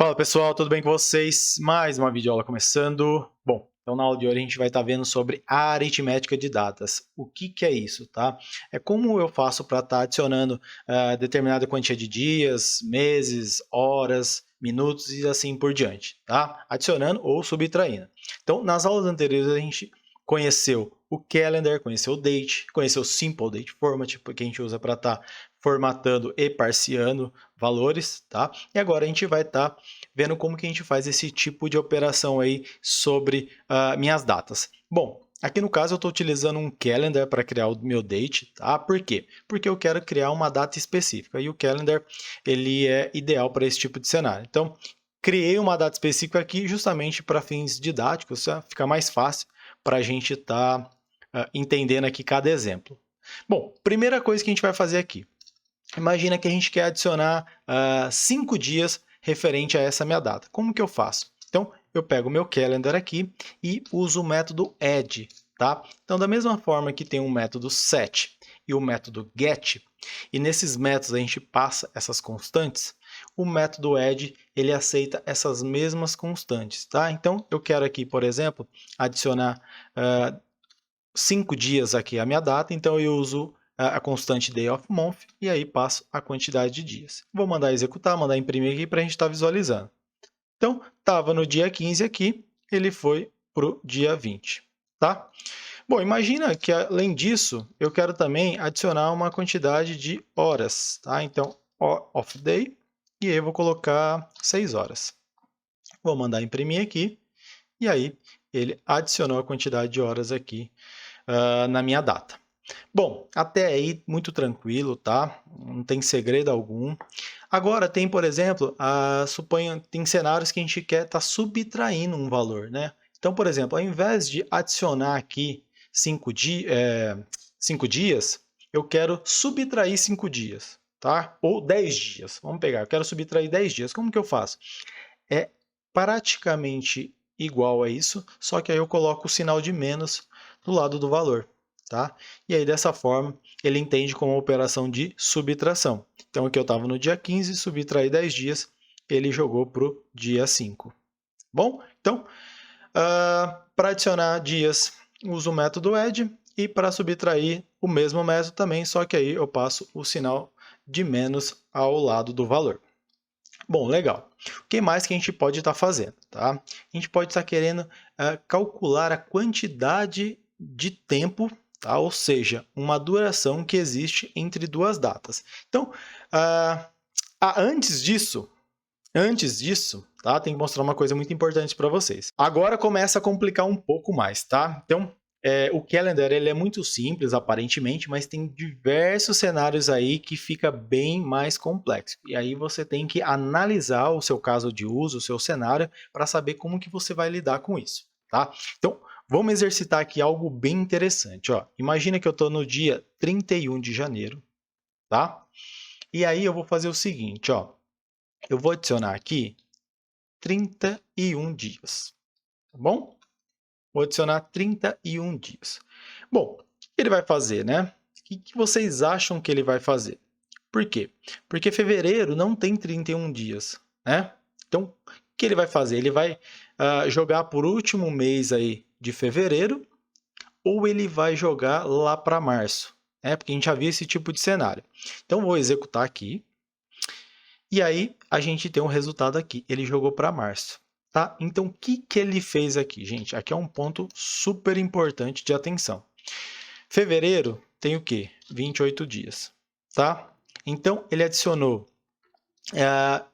Fala pessoal, tudo bem com vocês? Mais uma videoaula começando. Bom, então na aula de hoje a gente vai estar vendo sobre a aritmética de datas. O que é isso, tá? É como eu faço para estar adicionando determinada quantia de dias, meses, horas, minutos e assim por diante, tá? Adicionando ou subtraindo. Então, nas aulas anteriores a gente conheceu o calendar, conheceu o date, conheceu o simple date format, porque a gente usa para estar formatando e parseando valores, tá? E agora a gente vai estar vendo como que a gente faz esse tipo de operação aí sobre minhas datas. Bom, aqui no caso eu estou utilizando um calendar para criar o meu date, tá? Por quê? Porque eu quero criar uma data específica e o calendar ele é ideal para esse tipo de cenário. Então, criei uma data específica aqui justamente para fins didáticos, tá? Fica mais fácil para a gente estar entendendo aqui cada exemplo. Bom, primeira coisa que a gente vai fazer aqui. Imagina que a gente quer adicionar 5 dias referente a essa minha data. Como que eu faço? Então, eu pego o meu calendar aqui e uso o método add, tá? Então, da mesma forma que tem o método set e o método get, e nesses métodos a gente passa essas constantes, o método add, ele aceita essas mesmas constantes, tá? Então, eu quero aqui, por exemplo, adicionar 5 dias aqui à minha data, então eu uso a constante day of month e aí passo a quantidade de dias. Vou mandar executar, mandar imprimir aqui para a gente estar visualizando. Então, estava no dia 15 aqui, ele foi para o dia 20, tá? Bom, imagina que além disso, eu quero também adicionar uma quantidade de horas, tá? Então, of day, e aí eu vou colocar 6 horas. Vou mandar imprimir aqui, e aí ele adicionou a quantidade de horas aqui na minha data. Bom, até aí muito tranquilo, tá? Não tem segredo algum. Agora tem, por exemplo, suponha, tem cenários que a gente quer estar subtraindo um valor, né? Então, por exemplo, ao invés de adicionar aqui 5 dias, eu quero subtrair 5 dias, tá? Ou 10 dias. Vamos pegar, eu quero subtrair 10 dias. Como que eu faço? É praticamente igual a isso, só que aí eu coloco o sinal de menos do lado do valor, tá? E aí dessa forma ele entende como uma operação de subtração. Então aqui eu estava no dia 15, subtraí 10 dias, ele jogou para o dia 5. Bom, então para adicionar dias uso o método add e para subtrair o mesmo método também, só que aí eu passo o sinal de menos ao lado do valor. Bom, legal. O que mais que a gente pode estar fazendo? Tá? A gente pode estar querendo calcular a quantidade de tempo, tá? Ou seja, uma duração que existe entre duas datas. Então, antes disso, tá? Tem que mostrar uma coisa muito importante para vocês. Agora começa a complicar um pouco mais, tá? Então, o calendar ele é muito simples, aparentemente, mas tem diversos cenários aí que fica bem mais complexo. E aí você tem que analisar o seu caso de uso, o seu cenário, para saber como que você vai lidar com isso, tá? Então, vamos exercitar aqui algo bem interessante. Ó. Imagina que eu estou no dia 31 de janeiro, tá? E aí eu vou fazer o seguinte, ó. Eu vou adicionar aqui 31 dias, tá bom? Vou adicionar 31 dias. Bom, o que ele vai fazer, né? O que vocês acham que ele vai fazer? Por quê? Porque fevereiro não tem 31 dias, né? Então, o que ele vai fazer? Ele vai jogar por último mês aí de fevereiro ou ele vai jogar lá para março, né? Porque a gente já viu esse tipo de cenário. Então, vou executar aqui. E aí, a gente tem um resultado aqui. Ele jogou para março. Tá? Então, o que ele fez aqui, gente? Aqui é um ponto super importante de atenção. Fevereiro tem o quê? 28 dias. Tá? Então, ele adicionou,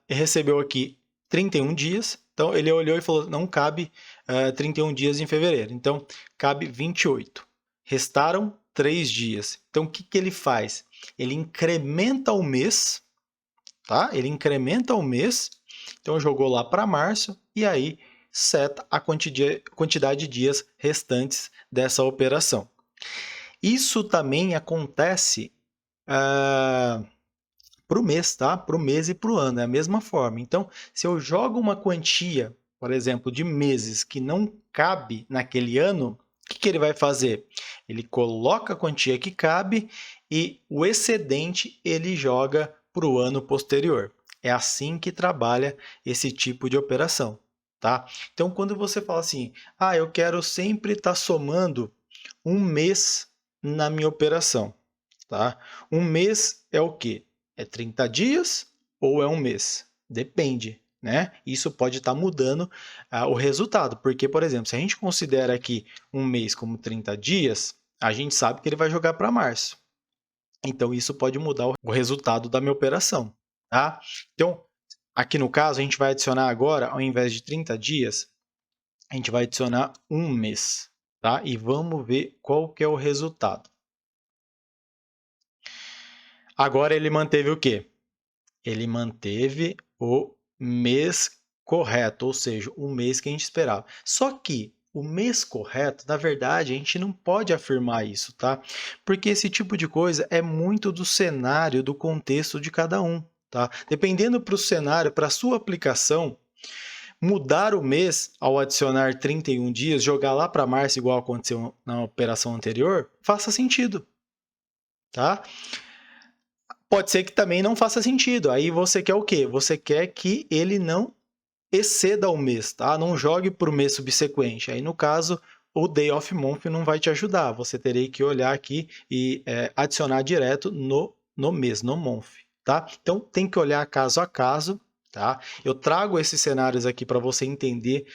recebeu aqui 31 dias. Então, ele olhou e falou, não cabe 31 dias em fevereiro. Então, cabe 28. Restaram 3 dias. Então, o que ele faz? Ele incrementa o mês, tá? Ele incrementa o mês, então jogou lá para março e aí seta a quantidade de dias restantes dessa operação. Isso também acontece para o mês, tá? Para o mês e para o ano, é a mesma forma. Então, se eu jogo uma quantia, por exemplo, de meses que não cabe naquele ano, o que ele vai fazer? Ele coloca a quantia que cabe e o excedente ele joga para o ano posterior. É assim que trabalha esse tipo de operação, tá? Então, quando você fala assim, eu quero sempre estar somando um mês na minha operação, tá? Um mês é o quê? É 30 dias ou é um mês? Depende, né? Isso pode estar mudando o resultado, porque, por exemplo, se a gente considera aqui um mês como 30 dias, a gente sabe que ele vai jogar para março. Então, isso pode mudar o resultado da minha operação, tá? Então, aqui no caso, a gente vai adicionar agora, ao invés de 30 dias, a gente vai adicionar um mês, tá? E vamos ver qual que é o resultado. Agora ele manteve o quê? Ele manteve o mês correto, ou seja, o mês que a gente esperava. Só que o mês correto, na verdade, a gente não pode afirmar isso, tá? Porque esse tipo de coisa é muito do cenário, do contexto de cada um, tá? Dependendo para o cenário, para a sua aplicação, mudar o mês ao adicionar 31 dias, jogar lá para março, igual aconteceu na operação anterior, faça sentido, tá? Pode ser que também não faça sentido. Aí você quer o quê? Você quer que ele não exceda o mês, tá? Não jogue para o mês subsequente. Aí, no caso, o Day of Month não vai te ajudar. Você teria que olhar aqui e adicionar direto no mês, no month, tá? Então, tem que olhar caso a caso, tá? Eu trago esses cenários aqui para você entender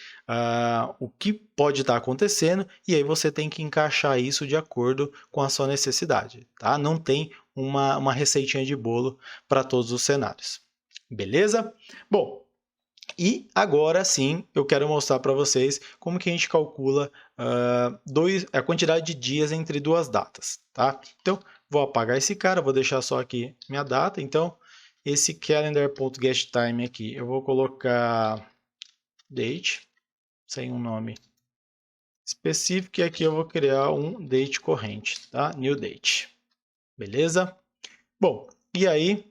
o que pode estar acontecendo e aí você tem que encaixar isso de acordo com a sua necessidade, tá? Não tem uma receitinha de bolo para todos os cenários. Beleza? Bom, e agora sim eu quero mostrar para vocês como que a gente calcula a quantidade de dias entre duas datas, tá? Então, vou apagar esse cara, vou deixar só aqui minha data. Então, esse calendar.getTime aqui, eu vou colocar date, sem um nome específico, e aqui eu vou criar um date corrente, tá? New date. Beleza? Bom, e aí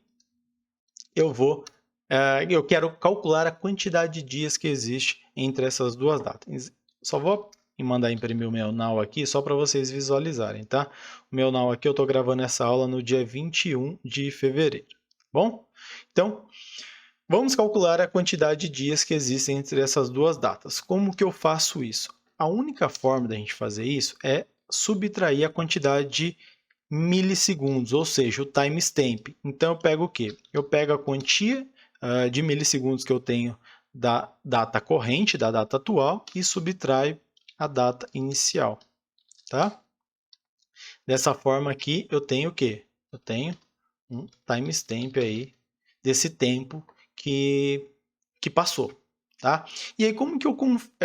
eu quero calcular a quantidade de dias que existe entre essas duas datas. Só vou mandar imprimir o meu now aqui só para vocês visualizarem, tá? O meu now aqui eu estou gravando essa aula no dia 21 de fevereiro, tá bom? Então, vamos calcular a quantidade de dias que existem entre essas duas datas. Como que eu faço isso? A única forma da gente fazer isso é subtrair a quantidade de milissegundos, ou seja, o timestamp. Então, eu pego o quê? Eu pego a quantia de milissegundos que eu tenho da data corrente, da data atual, e subtraio a data inicial, tá? Dessa forma aqui, eu tenho o quê? Eu tenho um timestamp aí desse tempo que passou, tá? E aí, como que eu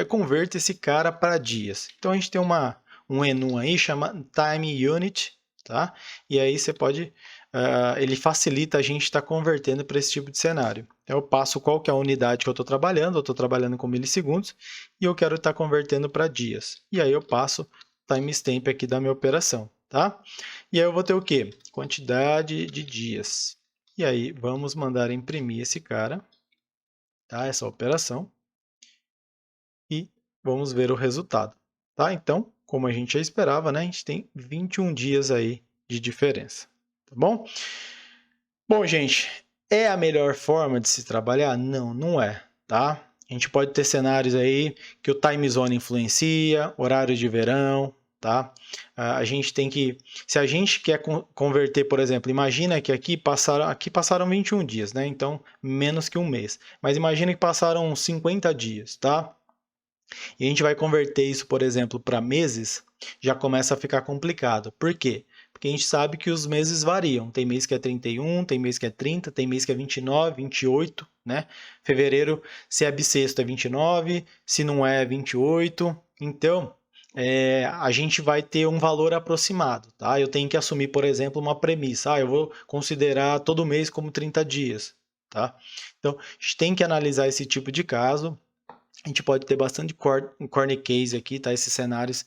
converto esse cara para dias? Então, a gente tem um enum aí, chama Time Unit, tá? E aí você pode, ele facilita a gente estar convertendo para esse tipo de cenário. Eu passo qual que é a unidade que eu estou trabalhando com milissegundos, e eu quero estar convertendo para dias. E aí eu passo o timestamp aqui da minha operação, tá? E aí eu vou ter o quê? Quantidade de dias. E aí vamos mandar imprimir esse cara, tá? Essa operação. E vamos ver o resultado, tá? Então, como a gente já esperava, né? A gente tem 21 dias aí de diferença, tá bom? Bom, gente, é a melhor forma de se trabalhar? Não, não é, tá? A gente pode ter cenários aí que o time zone influencia, horário de verão, tá? A gente tem que, se a gente quer converter, por exemplo, imagina que aqui passaram 21 dias, né? Então, menos que um mês. Mas imagina que passaram 50 dias, tá? E a gente vai converter isso, por exemplo, para meses, já começa a ficar complicado. Por quê? Porque a gente sabe que os meses variam. Tem mês que é 31, tem mês que é 30, tem mês que é 29, 28, né? Fevereiro, se é bissexto, é 29, se não é 28. Então, a gente vai ter um valor aproximado, tá? Eu tenho que assumir, por exemplo, uma premissa. Eu vou considerar todo mês como 30 dias, tá? Então, a gente tem que analisar esse tipo de caso. A gente pode ter bastante corner case aqui, tá? Esses cenários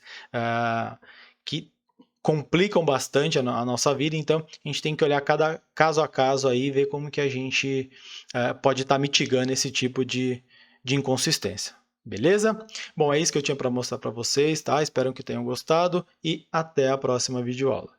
que complicam bastante a nossa vida, então a gente tem que olhar cada caso a caso aí e ver como que a gente pode estar mitigando esse tipo de inconsistência. Beleza? Bom, é isso que eu tinha para mostrar para vocês, tá? Espero que tenham gostado e até a próxima videoaula.